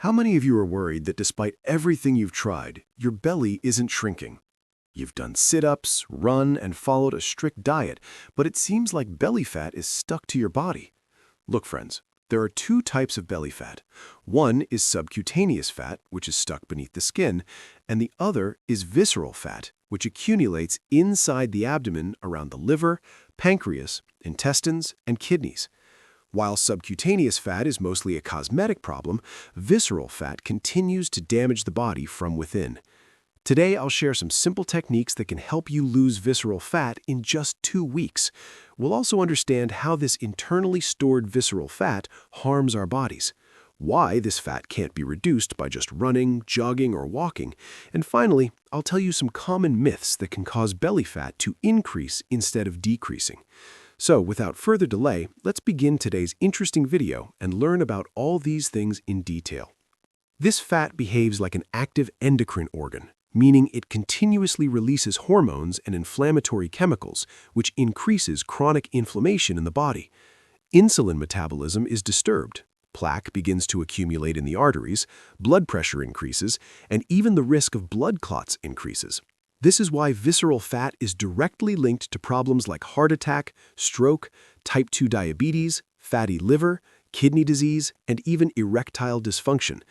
How many of you are worried that despite everything you've tried, your belly isn't shrinking? You've done sit-ups, run, and followed a strict diet, but it seems like belly fat is stuck to your body. Look, friends, there are two types of belly fat. One is subcutaneous fat, which is stuck beneath the skin, and the other is visceral fat, which accumulates inside the abdomen around the liver, pancreas, intestines, and kidneys. While subcutaneous fat is mostly a cosmetic problem, visceral fat continues to damage the body from within. Today, I'll share some simple techniques that can help you lose visceral fat in just 2 weeks. We'll also understand how this internally stored visceral fat harms our bodies, why this fat can't be reduced by just running, jogging, or walking, and finally, I'll tell you some common myths that can cause belly fat to increase instead of decreasing. So, without further delay, let's begin today's interesting video and learn about all these things in detail. This fat behaves like an active endocrine organ, meaning it continuously releases hormones and inflammatory chemicals, which increases chronic inflammation in the body. Insulin metabolism is disturbed. Plaque begins to accumulate in the arteries, blood pressure increases, and even the risk of blood clots increases. This is why visceral fat is directly linked to problems like heart attack, stroke, type 2 diabetes, fatty liver, kidney disease, and even erectile dysfunction.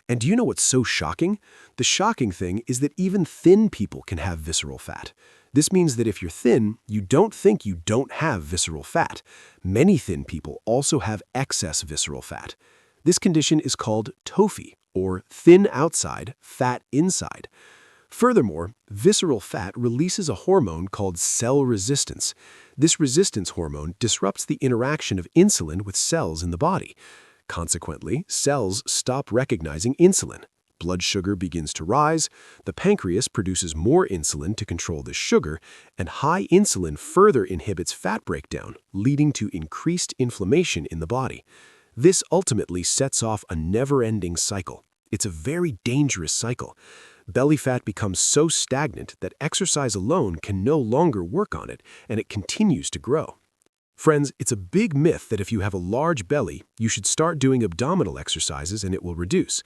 And do you know what's so shocking? The shocking thing is that even thin people can have visceral fat. This means that if you're thin, you don't think you don't have visceral fat. Many thin people also have excess visceral fat. This condition is called TOFI, or thin outside, fat inside. Furthermore, visceral fat releases a hormone called cell resistance. This resistance hormone disrupts the interaction of insulin with cells in the body. Consequently, cells stop recognizing insulin. Blood sugar begins to rise, the pancreas produces more insulin to control this sugar, and high insulin further inhibits fat breakdown, leading to increased inflammation in the body. This ultimately sets off a never-ending cycle. It's a very dangerous cycle. Belly fat becomes so stagnant that exercise alone can no longer work on it, and it continues to grow. Friends, it's a big myth that if you have a large belly, you should start doing abdominal exercises and it will reduce.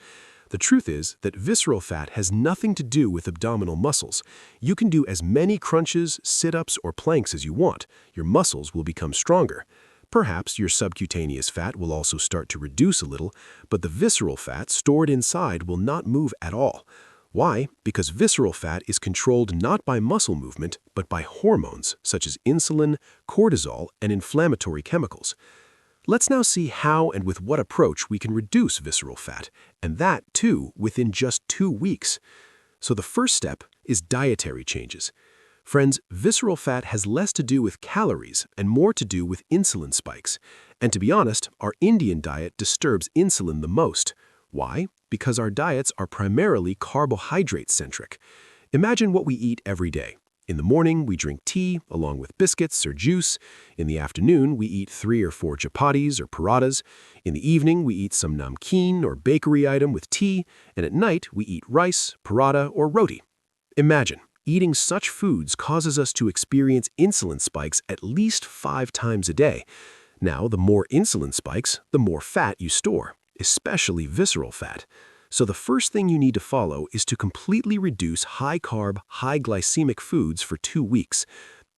The truth is that visceral fat has nothing to do with abdominal muscles. You can do as many crunches, sit-ups, or planks as you want. Your muscles will become stronger. Perhaps your subcutaneous fat will also start to reduce a little, but the visceral fat stored inside will not move at all. Why? Because visceral fat is controlled not by muscle movement, but by hormones such as insulin, cortisol, and inflammatory chemicals. Let's now see how and with what approach we can reduce visceral fat, and that, too, within just 2 weeks. So the first step is dietary changes. Friends, visceral fat has less to do with calories and more to do with insulin spikes. And to be honest, our Indian diet disturbs insulin the most. Why? Because our diets are primarily carbohydrate-centric. Imagine what we eat every day. In the morning, we drink tea along with biscuits or juice. In the afternoon, we eat 3 or 4 chapatis or parathas. In the evening, we eat some namkeen or bakery item with tea. And at night, we eat rice, paratha, or roti. Imagine, eating such foods causes us to experience insulin spikes at least 5 times a day. Now, the more insulin spikes, the more fat you store, especially visceral fat. So the first thing you need to follow is to completely reduce high-carb, high-glycemic foods for 2 weeks.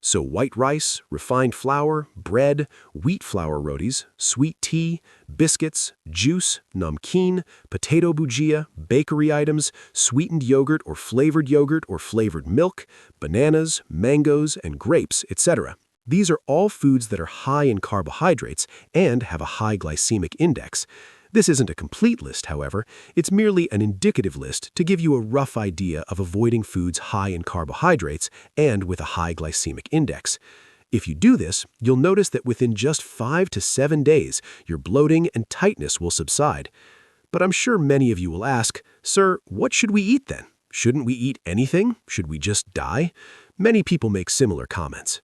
So white rice, refined flour, bread, wheat flour rotis, sweet tea, biscuits, juice, namkeen, potato bhujia, bakery items, sweetened yogurt or flavored milk, bananas, mangoes, and grapes, etc. These are all foods that are high in carbohydrates and have a high glycemic index. This isn't a complete list, however. It's merely an indicative list to give you a rough idea of avoiding foods high in carbohydrates and with a high glycemic index. If you do this, you'll notice that within just 5 to 7 days, your bloating and tightness will subside. But I'm sure many of you will ask, "Sir, what should we eat then? Shouldn't we eat anything? Should we just die?" Many people make similar comments.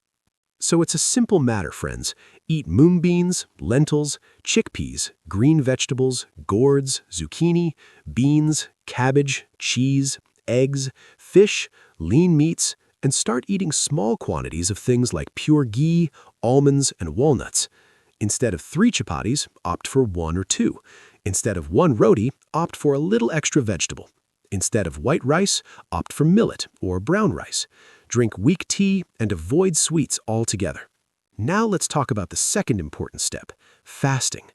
So it's a simple matter, friends. Eat moonbeans, lentils, chickpeas, green vegetables, gourds, zucchini, beans, cabbage, cheese, eggs, fish, lean meats, and start eating small quantities of things like pure ghee, almonds, and walnuts. Instead of 3 chapatis, opt for 1 or 2. Instead of one roti, opt for a little extra vegetable. Instead of white rice, opt for millet or brown rice. Drink weak tea and avoid sweets altogether. Now let's talk about the second important step, fasting.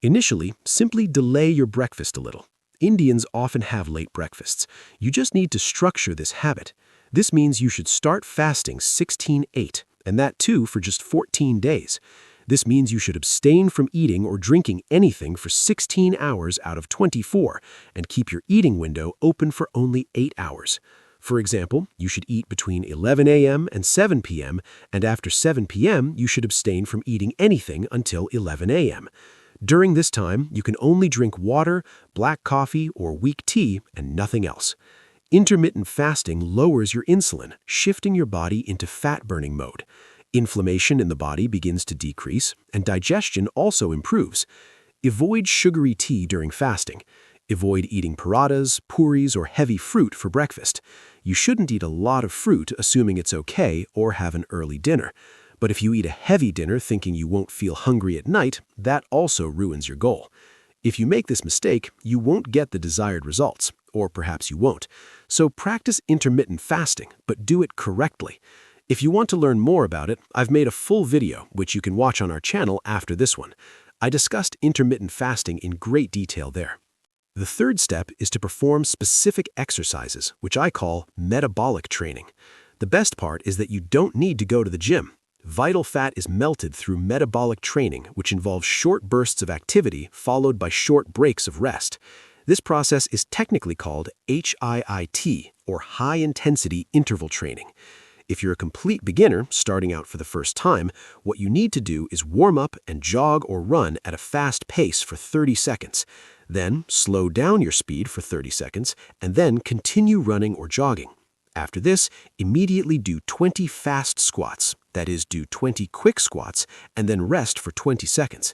Initially, simply delay your breakfast a little. Indians often have late breakfasts. You just need to structure this habit. This means you should start fasting 16/8, and that too for just 14 days. This means you should abstain from eating or drinking anything for 16 hours out of 24 and keep your eating window open for only 8 hours. For example, you should eat between 11 a.m. and 7 p.m., and after 7 p.m., you should abstain from eating anything until 11 a.m. During this time, you can only drink water, black coffee, or weak tea, and nothing else. Intermittent fasting lowers your insulin, shifting your body into fat-burning mode. Inflammation in the body begins to decrease, and digestion also improves. Avoid sugary tea during fasting. Avoid eating parathas, puris, or heavy fruit for breakfast. You shouldn't eat a lot of fruit assuming it's okay or have an early dinner. But if you eat a heavy dinner thinking you won't feel hungry at night, that also ruins your goal. If you make this mistake, you won't get the desired results, or perhaps you won't. So practice intermittent fasting, but do it correctly. If you want to learn more about it, I've made a full video, which you can watch on our channel after this one. I discussed intermittent fasting in great detail there. The third step is to perform specific exercises, which I call metabolic training. The best part is that you don't need to go to the gym. Vital fat is melted through metabolic training, which involves short bursts of activity followed by short breaks of rest. This process is technically called HIIT, or high-intensity interval training. If you're a complete beginner starting out for the first time, what you need to do is warm up and jog or run at a fast pace for 30 seconds. Then slow down your speed for 30 seconds, and then continue running or jogging. After this, immediately do 20 fast squats, that is, do 20 quick squats, and then rest for 20 seconds.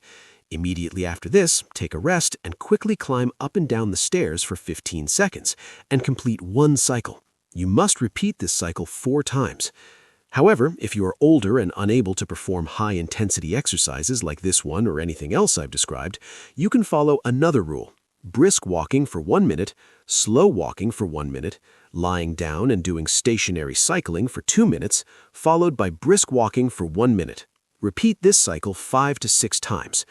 Immediately after this, take a rest and quickly climb up and down the stairs for 15 seconds, and complete one cycle. You must repeat this cycle 4 times. However, if you are older and unable to perform high-intensity exercises like this one or anything else I've described, you can follow another rule. Brisk walking for 1 minute, slow walking for 1 minute, lying down and doing stationary cycling for 2 minutes, followed by brisk walking for 1 minute. Repeat this cycle 5 to 6 times.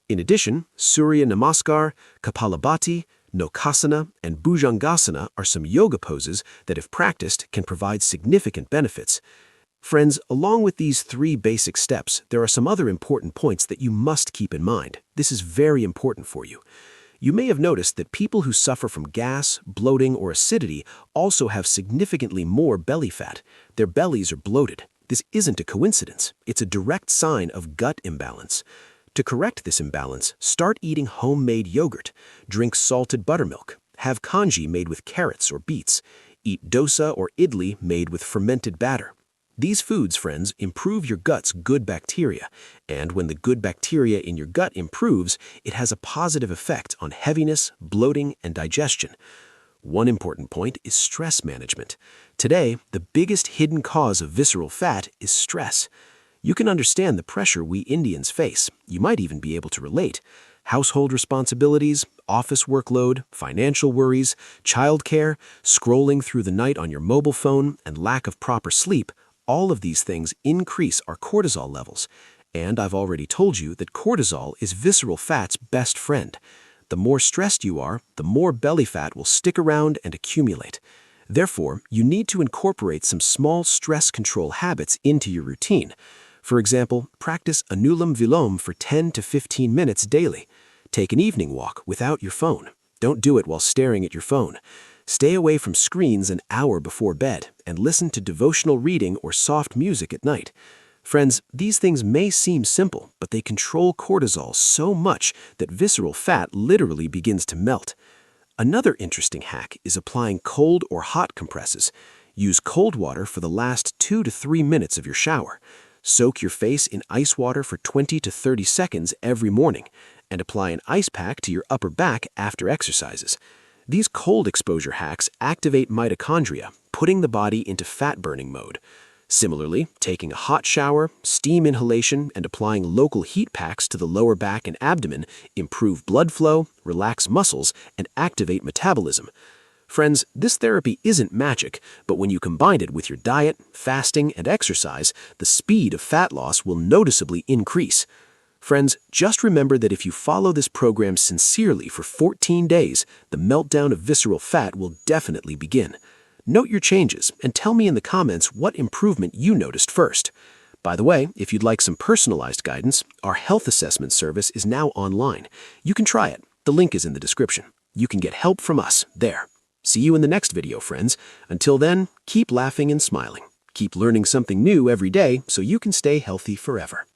In addition, Surya Namaskar, Kapalabhati, Nokhasana, and Bhujangasana are some yoga poses that, if practiced, can provide significant benefits. Friends, along with these 3 basic steps, there are some other important points that you must keep in mind. This is very important for you. You may have noticed that people who suffer from gas, bloating, or acidity also have significantly more belly fat. Their bellies are bloated. This isn't a coincidence. It's a direct sign of gut imbalance. To correct this imbalance, start eating homemade yogurt, drink salted buttermilk, have congee made with carrots or beets, eat dosa or idli made with fermented batter. These foods, friends, improve your gut's good bacteria, and when the good bacteria in your gut improves, it has a positive effect on heaviness, bloating, and digestion. One important point is stress management. Today, the biggest hidden cause of visceral fat is stress. You can understand the pressure we Indians face. You might even be able to relate. Household responsibilities, office workload, financial worries, childcare, scrolling through the night on your mobile phone, and lack of proper sleep, all of these things increase our cortisol levels. And I've already told you that cortisol is visceral fat's best friend. The more stressed you are, the more belly fat will stick around and accumulate. Therefore, you need to incorporate some small stress control habits into your routine. For example, practice Anulam Vilom for 10 to 15 minutes daily. Take an evening walk without your phone. Don't do it while staring at your phone. Stay away from screens an hour before bed and listen to devotional reading or soft music at night. Friends, these things may seem simple, but they control cortisol so much that visceral fat literally begins to melt. Another interesting hack is applying cold or hot compresses. Use cold water for the last 2 to 3 minutes of your shower. Soak your face in ice water for 20 to 30 seconds every morning, and apply an ice pack to your upper back after exercises. These cold exposure hacks activate mitochondria, putting the body into fat-burning mode. Similarly, taking a hot shower, steam inhalation, and applying local heat packs to the lower back and abdomen improve blood flow, relax muscles, and activate metabolism. Friends, this therapy isn't magic, but when you combine it with your diet, fasting, and exercise, the speed of fat loss will noticeably increase. Friends, just remember that if you follow this program sincerely for 14 days, the meltdown of visceral fat will definitely begin. Note your changes and tell me in the comments what improvement you noticed first. By the way, if you'd like some personalized guidance, our health assessment service is now online. You can try it. The link is in the description. You can get help from us there. See you in the next video, friends. Until then, keep laughing and smiling. Keep learning something new every day so you can stay healthy forever.